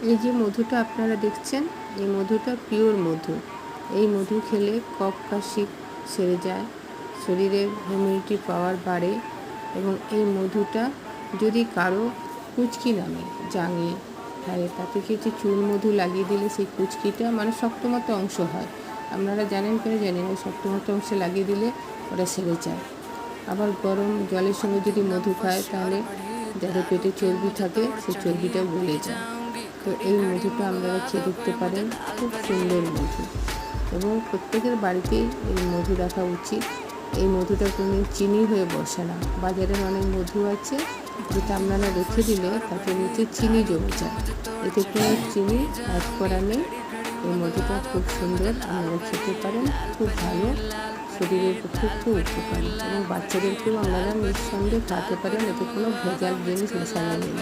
এই যে মধুটা আপনারা দেখছেন, এই মধুটা পিওর মধু। এই মধু খেলে কফ কাশি সেরে যায়, শরীরের ইমিউনিটি পাওয়ার বাড়ে। এবং এই মধুটা যদি কারো কুচকি নামে, জাঙে হয়, তাতে কিছু চুন মধু লাগিয়ে দিলে সেই কুচকিটা মানে শক্তমতো অংশ হয়। আপনারা জানেন কিনা জানি না, শক্তমতো অংশে লাগিয়ে দিলে ওটা সেরে যায়। আবার গরম জলের সঙ্গে যদি মধু খায় তাহলে যাদের পেটে চর্বি থাকে সেই চর্বিটাও গলে যায়। তো এই মধুটা আপনারা খেয়ে দেখতে পারেন, খুব সুন্দর মধু। এবং প্রত্যেকের বাড়িতেই এই মধু রাখা উচিত। এই মধুটা কোনো চিনি হয়ে বসে না। বাজারের অনেক মধু আছে যেটা আপনারা রেখে দিলে তাতে নিচে চিনি জমে যায়, এতে কোনো চিনি অ্যাড করা নেই। এই মধুটা খুব সুন্দর, আপনারা খেতে পারেন, খুব ভালো, শরীরের পক্ষে খুব উপকারী। এবং বাচ্চাদেরকেও আপনারা নিঃসন্দেহে খাওয়াতে পারেন, এতে কোনো ভেজাল জিনিস মেশানো নেই।